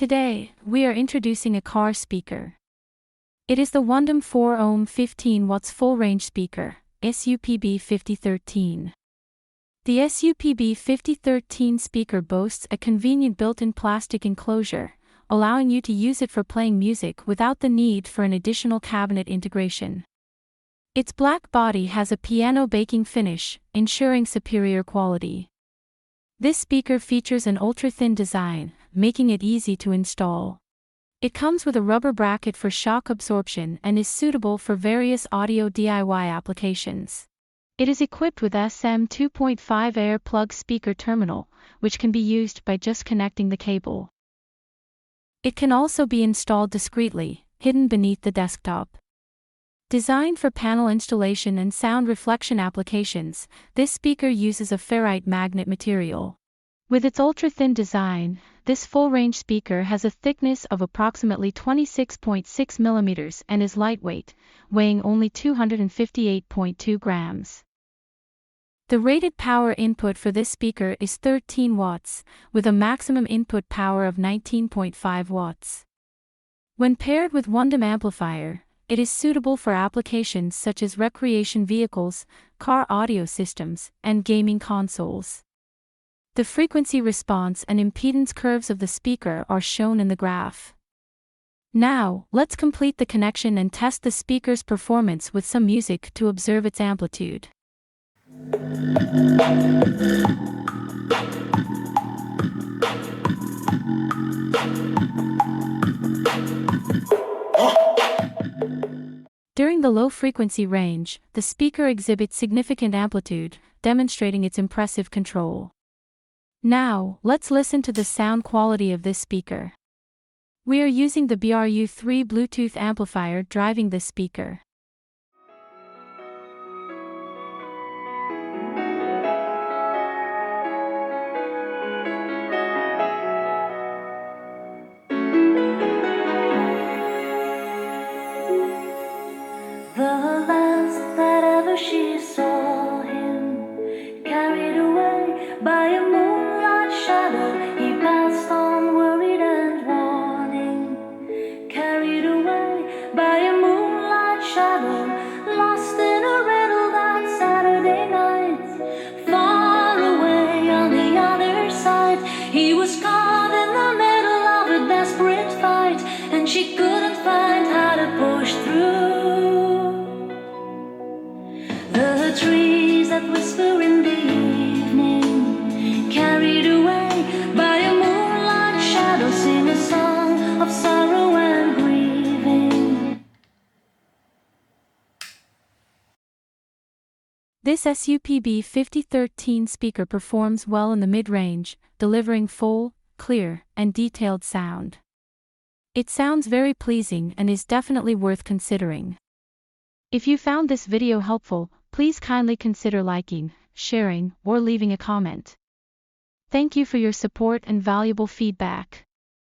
Today, we are introducing a car speaker. It is the WONDOM 4-ohm 15-watts full-range speaker, SUPB5013. The SUPB5013 speaker boasts a convenient built-in plastic enclosure, allowing you to use it for playing music without the need for an additional cabinet integration. Its black body has a piano baking finish, ensuring superior quality. This speaker features an ultra-thin design, making it easy to install. It comes with a rubber bracket for shock absorption and is suitable for various audio DIY applications. It is equipped with SM 2.5 air plug speaker terminal, which can be used by just connecting the cable. It can also be installed discreetly, hidden beneath the desktop. Designed for panel installation and sound reflection applications, this speaker uses a ferrite magnet material. With its ultra-thin design, this full-range speaker has a thickness of approximately 26.6 mm and is lightweight, weighing only 258.2 grams. The rated power input for this speaker is 13 watts, with a maximum input power of 19.5 watts. When paired with WONDOM amplifier, it is suitable for applications such as recreation vehicles, car audio systems, and gaming consoles. The frequency response and impedance curves of the speaker are shown in the graph. Now, let's complete the connection and test the speaker's performance with some music to observe its amplitude. During the low-frequency range, the speaker exhibits significant amplitude, demonstrating its impressive control. Now, let's listen to the sound quality of this speaker. We are using the BRU3 Bluetooth amplifier driving this speaker. The last that ever she saw him, carried away by a moonlight shadow, he passed on worried and warning. Carried away by a moonlight shadow, lost in a riddle that Saturday night. Far away on the other side, he was caught in the middle of a desperate fight, and she couldn't find how to push through. The trees that whisper in the evening, carried away by a moonlight shadow, sing a song of sorrow and grieving. This SUPB5013 speaker performs well in the mid-range, delivering full, clear, and detailed sound. It sounds very pleasing and is definitely worth considering. If you found this video helpful, please kindly consider liking, sharing, or leaving a comment. Thank you for your support and valuable feedback.